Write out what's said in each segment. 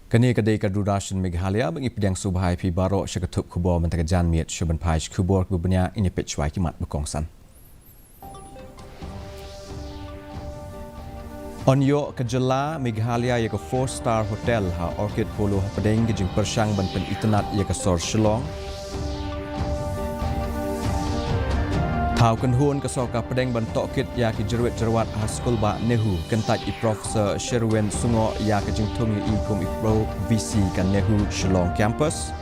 Kini kedai kadurashan Meghalaya mengipedang subhai pi barok syakatup kubor mentagajan miet syuban paish kubor kubenya ini pecwai kimat berkongsan. Onyo kejela Meghalaya ya ke 4-star hotel ha Orchid Polo pedeng gejing persyang ban pen internet ya ke sor Shillong. Tau kenhun ke soka pedeng ban tokit ya ki jeruat ha skul ba Nehu kentaj i Profesor Sherwin Sungo ya ke jing tung i kum i pro VC kan Nehu Shillong campus.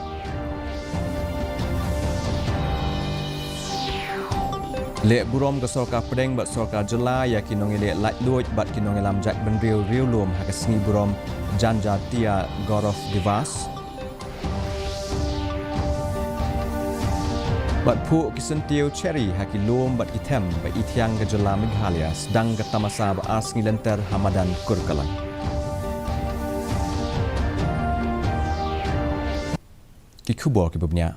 Lek burom ke soka pedeng bat soka jela ya ki nongi lek light luoj bat ki nongi lam jak ben riu lum ha ke sengi burom janja tia Gorof Divas. Bat pu kisentiu cherry haki lom bat item ba itiang ke jela Meghalaya sedang ke tamasa ba asngi lenter Hamadan Kurkalang. Ki kubor ki bubnya.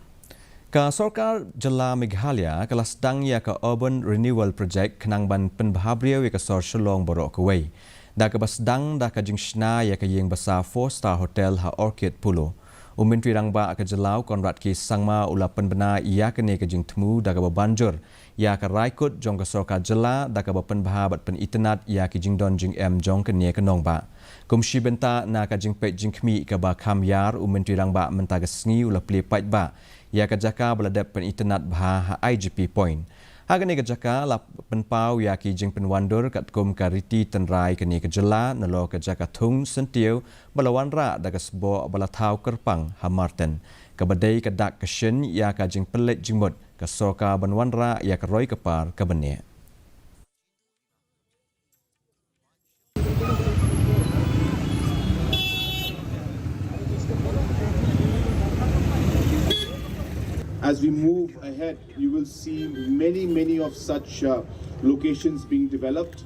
Ka Sorkar jela Meghalaya kala sedang ya ke Urban Renewal Project kenang ban penbahabriau ya ke Sor Shillong borok kewei. Da ke basdang da ke jingshna ya ke yeng besar 4-star hotel ha Orchid Polo. Menteri Rangba ke jelau Konrad Ki Sangma ulapan benar ia kene ke jing temu da ke banjur ia ke raikut jong ke Sorkar jela da ke penbahabat pen internet ia ke jing don jing jong ke ne ke nongba. Kumshi benta na ke jing pek jing kmi ke ba kamyar Menteri Rangba menta ke sengi ula pli pai ba. Ia kejaka beladap pen internet bah IGP point. Harga ni kejaka la penpau ia ki jing penwandur kat kum kariti tenrai kini kejela nelo kejaka tung sentiu balawan ra daga sebo balatau kerpang Hamarten. Kebadai kedak kesyen ia ka jing pelet jingmut ke soka banwan ra ia ke roi kepar ke benia. As we move ahead, you will see many of such locations being developed.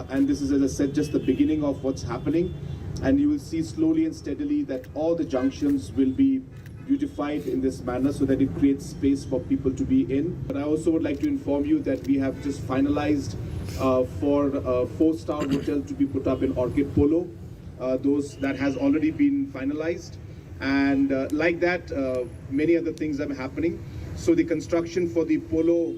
And this is, as I said, just the beginning of what's happening. And you will see slowly and steadily that all the junctions will be beautified in this manner so that it creates space for people to be in. But I also would like to inform you that we have just finalized for a 4-star hotel to be put up in Orchid Polo. That has already been finalized. And like that, many other things are happening. So the construction for the Polo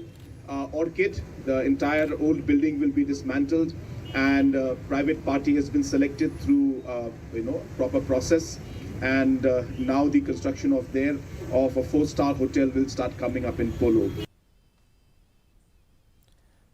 Orchid, the entire old building will be dismantled, and private party has been selected through proper process. And now the construction of a 4-star hotel will start coming up in Polo.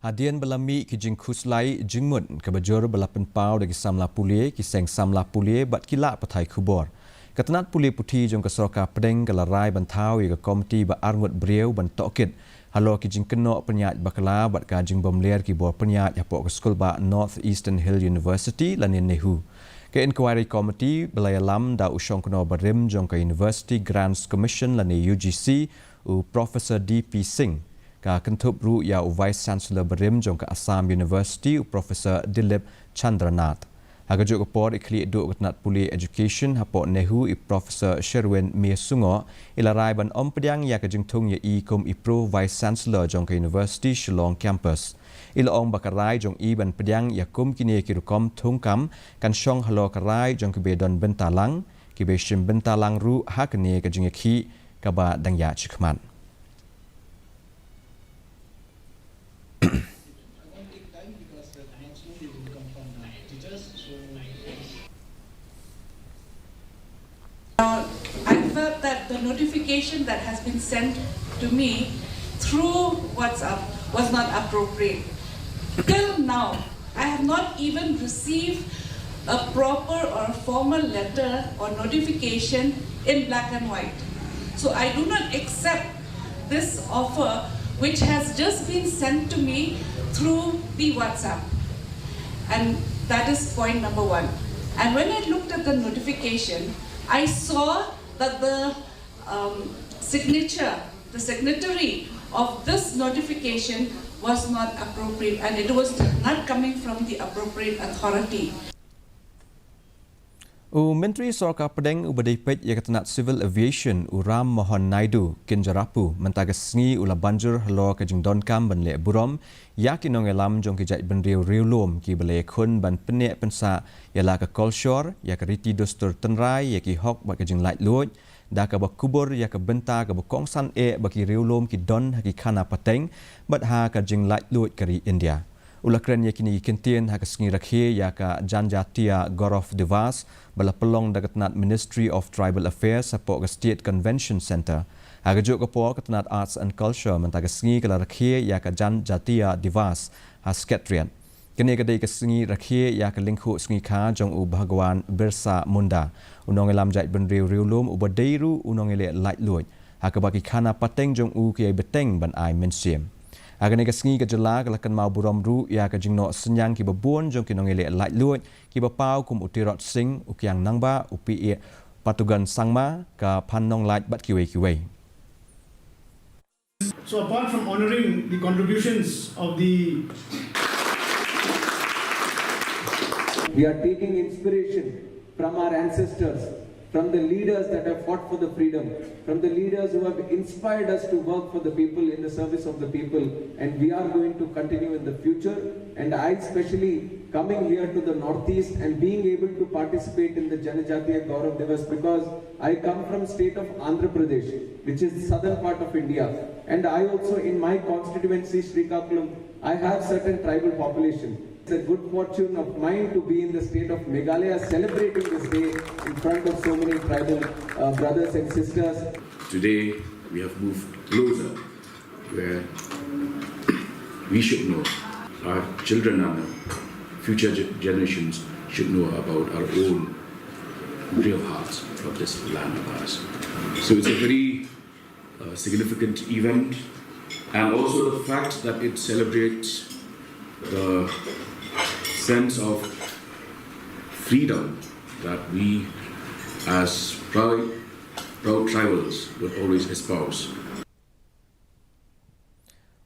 Hadian belami ki jing kuslai jingmut ke bajur belapen pau dari samla pulie ki seng samla pulie bat kila patai kubor. Ketenat pulih putih jong ke Sorkar pedeng ke larai bantau ke komiti ba arngut beriau ban tokit halo ki jing kenok penyat bakala bat ka jing bomler ki bor penyat yapok ke skul ba North Eastern Hill University lanin Nehu. Ke inquiry committee belaya lam da usong keno barim jong ke University Grants Commission lani UGC u Professor DP Singh ka kentup ru ya u Vice Chancellor barim jong ke Assam University u Professor Dilip Chandranath. Hagajuk kepor ikli duk ketenat pulih education hapok Nehu i Profesor Sherwin Sungo ilarai ban om pediang ya ke jengtung ya i kum i pro Vice Chancellor jong ke University Shillong campus. Ila ong bakarai jong i ban pediang ya kum kini kirukom tungkam kan syong halo karai jong ke bedon bentalang ki beshim bentalang ru ha kini ke jeng ki kaba dang ya chikman. I felt that the notification that has been sent to me through WhatsApp was not appropriate. Till now, I have not even received a proper or formal letter or notification in black and white. So I do not accept this offer which has just been sent to me through the WhatsApp. And that is point number one. And when I looked at the notification, I saw that the signatory of this notification was not appropriate, and it was not coming from the appropriate authority. Menteri Sorka Pedeng Ubadai Pej Yakatanat Civil Aviation Uram Mohan Naidu Kinjarapu mentagasngi ula banjur halor ke jing donkam ban le burom yakin nongelam jong kijai ban riu lom ki bale khun ban penek pensa yala ka kolshor ya ka riti dostur tenrai ya ki hok ba ke jing light loj da ka ba kubur ya ka benta ka ba kongsan ba ki riu lom ki don ha ki khana pateng bat ha ka jing light loj kari India. Ulakren yakini kentien hak sengi rakhe yaka Janjatia Gorof Devas bala pelong dagatnat Ministry of Tribal Affairs sapok ke State Convention Center. Haga juk kepo ketenat Arts and Culture mentag sengi kala rakhe yaka Janjatia Devas hasketrian. Kene kadai ke sengi rakhe yaka lingku sengi kha jong u Bhagwan Birsa Munda. Unong elam jait ben riu lum ubadeiru unong ele light luoj. Haka baki khana pateng jong u kiai beteng ban ai mensiem. Agan ke sengi ke jela kalakan mau buram ru ya ke jingno senyang ki babon jong ki nongele light luoj ki bapau kum utirot sing ukyang nangba upi patugan sangma ka pannong light bat kiwe. So apart from honoring the contributions of the we are taking inspiration from our ancestors, from the leaders that have fought for the freedom, from the leaders who have inspired us to work for the people in the service of the people, and we are going to continue in the future. And I especially coming here to the northeast and being able to participate in the Janajatiya Gaurav Divas because I come from state of Andhra Pradesh, which is the southern part of India, and I also in my constituency Srikakulam, I have certain tribal population. It's a good fortune of mine to be in the state of Meghalaya celebrating this day in front of so many tribal brothers and sisters. Today we have moved closer where we should know, our children and future generations should know about our own real hearts of this land of ours. So it's a very significant event, and also the fact that it celebrates the sense of freedom that we as proud tribals would always espouse.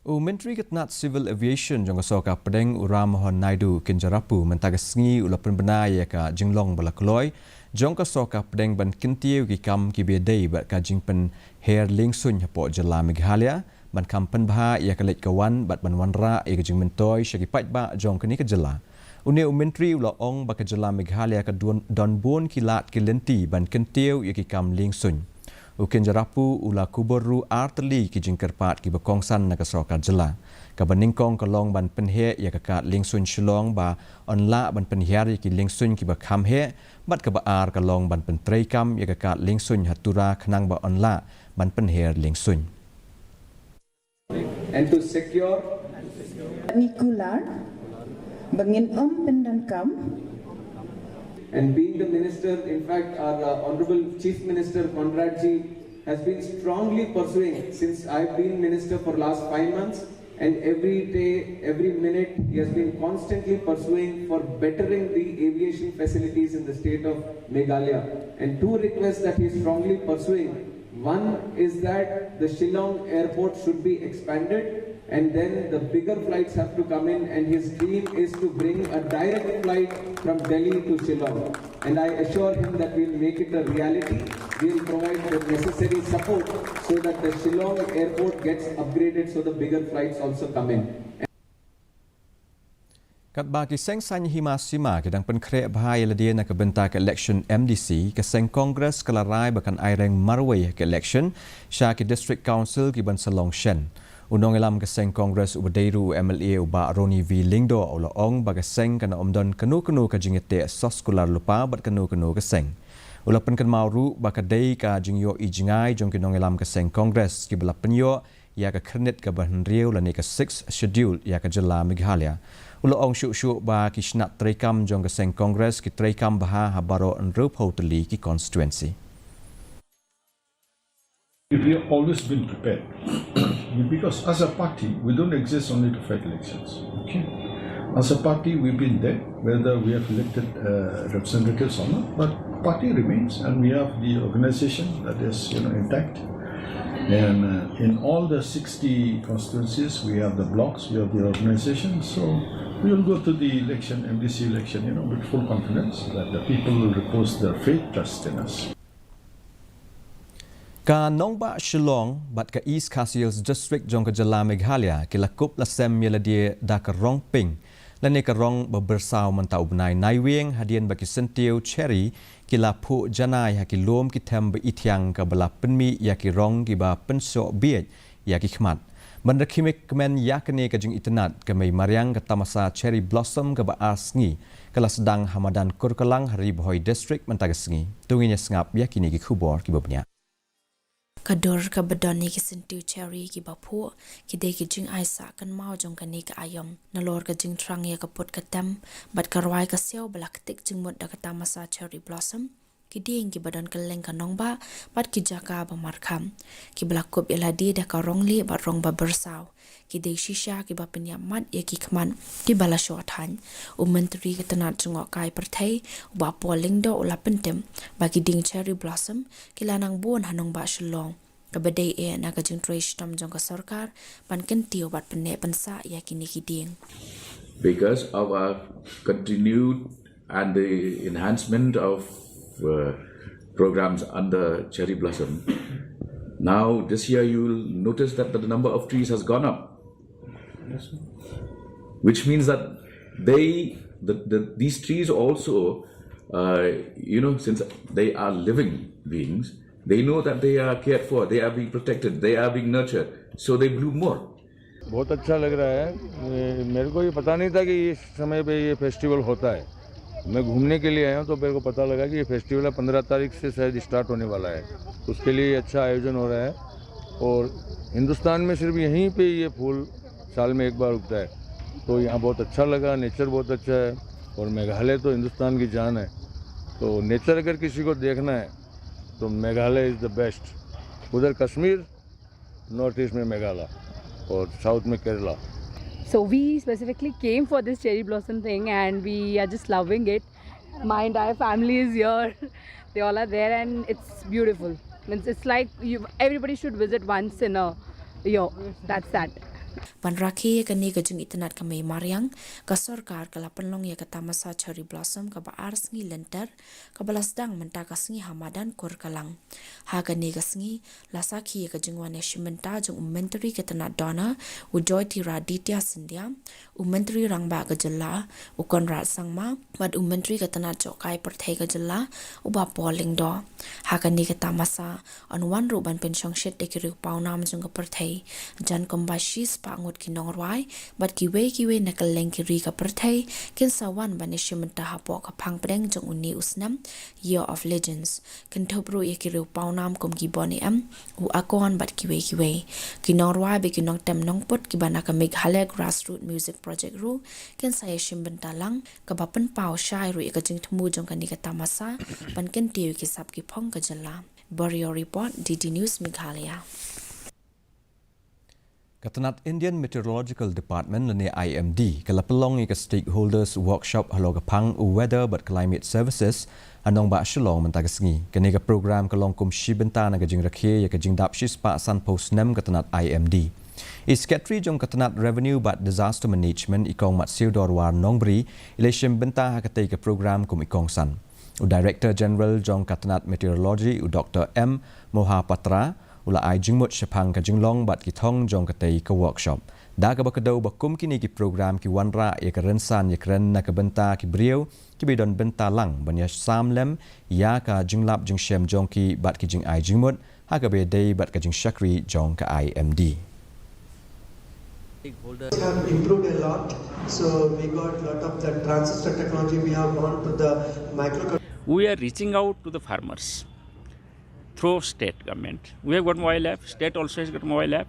Menteri Ketenat Civil Aviation jong Soka Pedeng Uram Mohan Naidu Kinjarapu mentagasngi ula penbena ya ka jinglong bala kloy jong Soka Pedeng ban kintiu ki kam ki bedai ba ka jingpen her lingsun hapo jela Meghalaya ban kam penbha ya ka lek kawan bat ban wanra ya ka jing mentoy syaki pat ba jong kini ka jela. Une Menteri ula ong ba ka jela Meghalaya ka don bon kilat ki lenti ban kintiu ya ki kam lingsun. Ukin jarapu ula kuboru arteli ki jingkerpat ki bekongsan na kasoka jela. Ka baningkong kalong ban penhe ya kakat lingsun shilong ba onla ban penhiar ki lingsun ki bakam he bat ka baar kalong ban pentreikam ya kakat lingsun hatura khnang ba onla ban penher lingsun. And to secure Nikular bangin pendankam. And being the minister, in fact, our Honorable Chief Minister Conradji has been strongly pursuing since I've been minister for last 5 months, and every day, every minute, he has been constantly pursuing for bettering the aviation facilities in the state of Meghalaya. And two requests that he is strongly pursuing. One is that the Shillong airport should be expanded, and then the bigger flights have to come in, and his dream is to bring a direct flight from Delhi to Shillong. And I assure him that we'll make it a reality. We'll provide the necessary support so that the Shillong airport gets upgraded so the bigger flights also come in. Kat bagi seng sanya himasima kedang penkre bahaya ladia nak bentak election MDC ke seng Kongres kelarai bahkan aireng marway ke election syaki District Council ki ban Salong Shen. Unong elam ke seng Kongres ubadeiru MLA uba Roni V Lingdo ola ong baga seng kana omdon kenu-kenu ka jingete sos kular lupa bat kenu-kenu ke seng. Ula penkan mauru baka dei ka jingyo ijingai jong kinong elam ke seng Kongres ki bela penyo ya ka kredit ka bahan riu lani ka 6 schedule ya ka jela Meghalaya. Ula ong syuk-syuk ba ki snak treikam jong ke seng Kongres ki treikam baha habaro enrup hoteli ki constituency. We have always been prepared because as a party we don't exist only to fight elections. Okay, as a party we've been there whether we have elected representatives or not, but party remains and we have the organization that is intact. And in all the 60 constituencies, we have the blocks, we have the organizations. So we will go to the election, MDC election, with full confidence that the people will repose their faith, trust in us. Ka nongba Shillong bat ka East KHASI District jong ka Jala Meghalaya kila kup la sem dia da ka rong ping lane ka rong bersau mentau benai naiwing hadian bagi sentiu cherry kila pu janai haki lom ki them be ityang ka bala penmi ya ki rong ki ba pensok biet ya ki khmat banda khimik kemen yakne ka jing internet ka mai mariang ka tamasa cherry blossom ka ba asngi kala sedang hamadan kurkalang hari bohoi district mentagasngi tunginya sengap yakini ki khubor ki babnya Kador ka badoni ki sentiu cherry ki bapu ki de ki jing aisa kan mau jong ka ni ka ayom nalor ka jing trang ya ka pot ka tem bat ka rwai ka seo balak tik jing mot da ka tamasa cherry blossom ki ding ki badon ka leng ka nongba bat ki jaka ba markham ki balak kop eladi da ka rongli ba rong ba bersau ki de shisha ki ba penya mat ya ki khman ki bala shothan menteri ka tanat jong kai perthai ba poling do la pentem ba ki ding cherry blossom ki lanang bon hanong ba Shillong ka badai e na ka jing trace tam jong ka sarkar pan ken tio bat penne pansa ya ki ni ki ding because of our continued and the enhancement of programs under Cherry Blossom. Now this year you will notice that the number of trees has gone up. Which means that these trees also, since they are living beings, they know that they are cared for, they are being protected, they are being nurtured, so they bloom more. बहुत अच्छा लग रहा है मेरे को ये पता नहीं था कि इस समय पे ये फेस्टिवल होता है मैं घूमने के लिए आया हूँ तो मेरे को पता लगा कि ये फेस्टिवल 15 तारीख से शायद स्टार्ट होने वाला है उसके लिए अच्छा आयोजन हो रहा है और हिंदुस्तान में सिर्फ यहीं पे ये फूल साल में एक बार उगता है तो यहाँ बहुत अच्छा लगा नेचर बहुत अच्छा है और मेघालय तो हिंदुस्तान की जान है तो नेचर अगर किसी को देखना है तो मेघालय इज़ द बेस्ट उधर कश्मीर नॉर्थ ईस्ट में मेघालय और साउथ में Kerala So we specifically came for this cherry blossom thing and we are just loving it. My entire family is here. They all are there and it's beautiful. It's like everybody should visit once in a year. That's that. Pan rakhi ka ni ka jing internet ka mai mariang ka sarkar ka lapan long ya ka tamasa cherry blossom ka ba ars ngi lenter ka balasdang menta ka sngi hamadan kor kalang ha ka ni ka sngi lasakhi ka jing wane shimenta jung menteri ka tanat dona u joy ti raditya sindhya u menteri rangba ka jalla u konrad sangma bad u menteri ka tanat jokai perthai ka jalla u ba polling do ha ka ni ka tamasa on one ru ban pension shet de ki ru paunam jung ka perthai jan kombashi pa ngot ki nongwai bat ki we na kaleng ki ri ka perthai kin sawan banishim ta hapo ka phang preng jong uni usnam year of legends kin thopro ye ki ru paunam kom ki boni am u akon bat ki we ki nongwai be ki nong tem nong pot ki bana ka Meghalaya grassroots music project ru kin sa yeshim bentalang ka bapan pau shai ru ka jing thmu jong ka ni ka tamasa pan kin tiu ki sap ki phong ka jalla Borio report DD News Meghalaya Katanat Indian Meteorological Department lene IMD kala pelong ka stakeholders workshop halogapang weather but climate services anong ba Shillong mentagasngi kene ka program kalong kum shibenta na gajing rakhe ya gajing dap shispa san post nem katanat IMD is secretary jong katanat revenue but disaster management ikong mat siudor war nongbri election benta hakatei ka program kum ikong san u director general jong katanat meteorology u Dr M Mohapatra ula ai jingmut shapang ka jinglong bat ki thong jong ka tei ka workshop da ka bakadau bakum kini ki program ki wanra ya ka rensan ya kren na ka benta ki brieu ki bidon benta lang banya samlem ya ka jinglap jing shem jong ki bat ki jing ai jingmut ha ka be dei bat ka jing shakri jong ka IMD have improved a lot so we got a lot of the transistor technology we have gone to the micro we are reaching out to the farmers through state government. We have got mobile app, state also has got mobile app.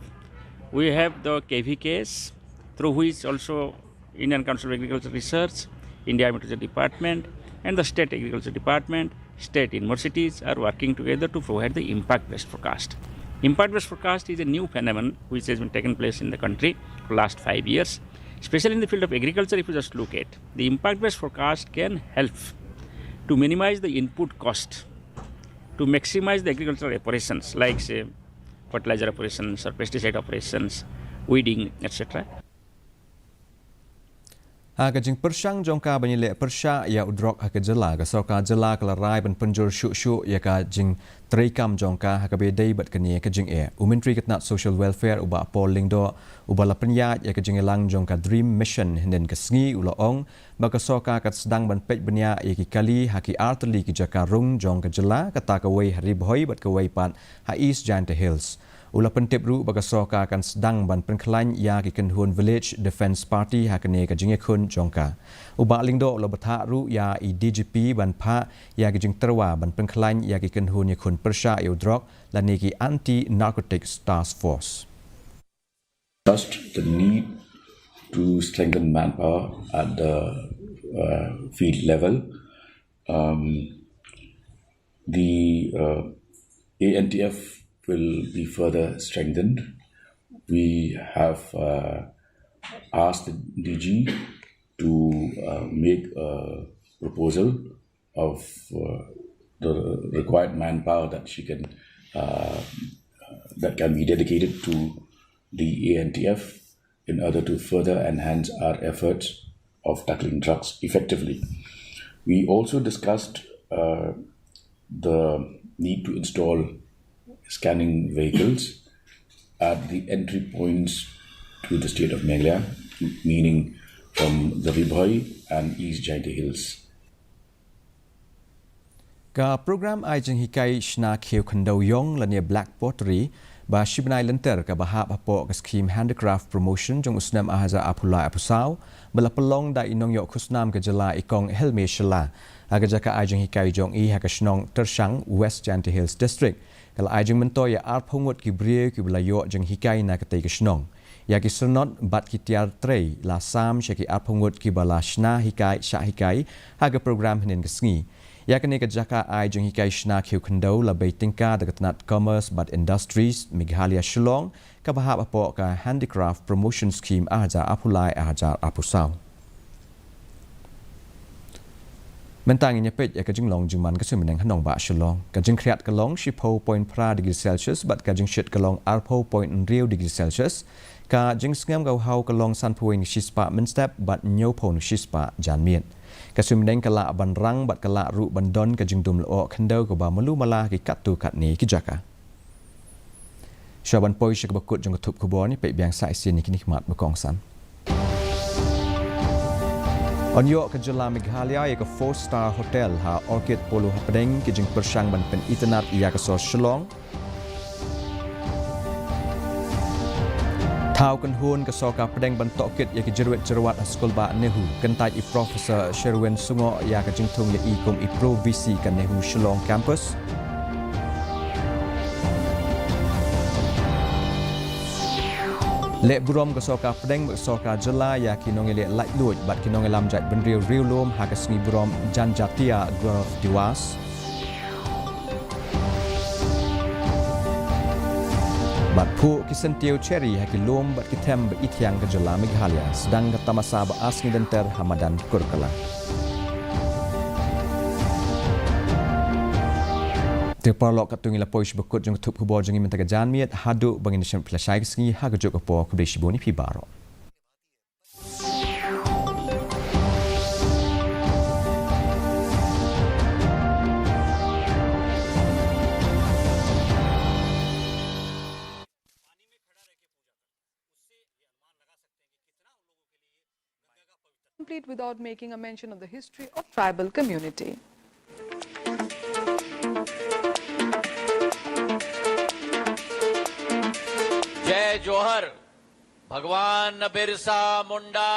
We have the KVKs, through which also Indian Council of Agriculture Research, India Meteorology Department and the State Agriculture Department, state universities are working together to provide the impact-based forecast. Impact-based forecast is a new phenomenon which has been taken place in the country for the last 5 years. Especially in the field of agriculture, if you just look at, the impact-based forecast can help to minimize the input cost to maximize the agricultural operations like say fertilizer operations or pesticide operations, weeding, etc. Kajing persang jongka banyile persya ya udrok hakajela ka sorka jela kalarai ban penjur syuk ya kajing terikam jongka hakabedai bat kania kajing Menteri Ketnat Social Welfare uba Paul Lingdo uba la penyat ya kajing elang jongka Dream Mission hinden kesngi ulaong baka sorka kat sedang ban pej benya ya ki kali haki arteli ki jakarung jongka jela kata kawai hari boy bat kawai pan ha East Giant Hills. Ula pentip ru baka soka akan sedang ban penkelain ya ki Kenhun Village Defence Party hakane ka jingye khun jongka. Uba lingdo ula bathak ru ya i DGP ban pha ya ki jing terwa ban penkelain ya ki Kenhun ye khun persya eudrok lani ki Anti Narcotics Task Force. Just the need to strengthen manpower at the field level. The ANTF will be further strengthened. We have asked the DG to make a proposal of the required manpower that that can be dedicated to the ANTF in order to further enhance our efforts of tackling drugs effectively. We also discussed the need to install scanning vehicles at the entry points to the state of Meghalaya, meaning from the Ribhoi and East Giant Hills. Ka program ajeng hikai shna kheu khandau yong lania Black Pottery ba shibnai lenter ka bahap apo ka scheme handicraft promotion jong usnam ahaza apulai apusau bala pelong da inong yok khusnam ka jala ikong helme shala aga jaka ajeng hikai jong I hakashnong tersang West Giant Hills district. Kalau ajeng mentoy ya arphungut ki brie ki belayo jeng hikai na katai kesnong ya ki sernot bat ki tiar trei la sam sheki arphungut ki bala shna hikai sha hikai haga program henen kesngi ya kene ka jaka ajeng hikai shna khiu khandau la beitingka da Ketnat Commerce but Industries Meghalaya Shillong ka bahap apo ka handicraft promotion scheme ahaja apulai ahaja apusau. Mentang inya pej ya kajing long juman ka sumeneng hanong ba Shillong kajing kriat ka long 10.4 degree Celsius bat kajing shit ka long 4.0 degree Celsius ka jing sngam ka hau ka long san puing shispa menstep bat nyopon shispa janmiet ka sumeneng ka la ban rang bat ka la ru bandon kajing dum lo khandau ka ba malu mala ki katu kat ni ki jaka Shaban poi shik bakut jong thup khubor ni pej biang sai sin ni kini khmat bakong san Onyo ke jela Meghalaya ya ke 4-star hotel ha Orchid Polo Hapedeng ke jing persang ban pen internet ya ke so Shillong. Tau Kenhun ke so ka pedeng ban tokit ya ke jerwet sekolah ba Nehu kentai I Profesor Sherwin Sungo ya ke jing tung ya I kum I Pro VC ke Nehu Shillong campus. Lek burom ke soka pedeng ke soka jela ya kinong lek light luj bat kinong lam jat benriu riu lom ha ke sengi burom janjatia grove diwas bat pu ki sentiau cherry ha ki lom bat ki tem be ityang ke jela Meghalaya sedang ke tamasa ba asngi denter hamadan kurkala Terparlok katungi la poish bekut jong tup kubor jong imentaga janmiet hadu bangin nation plasai kesengi haga jok apo kubdeshi boni pi baro. Complete without making a mention of the history of tribal community. जय जोहर भगवान बिरसा मुंडा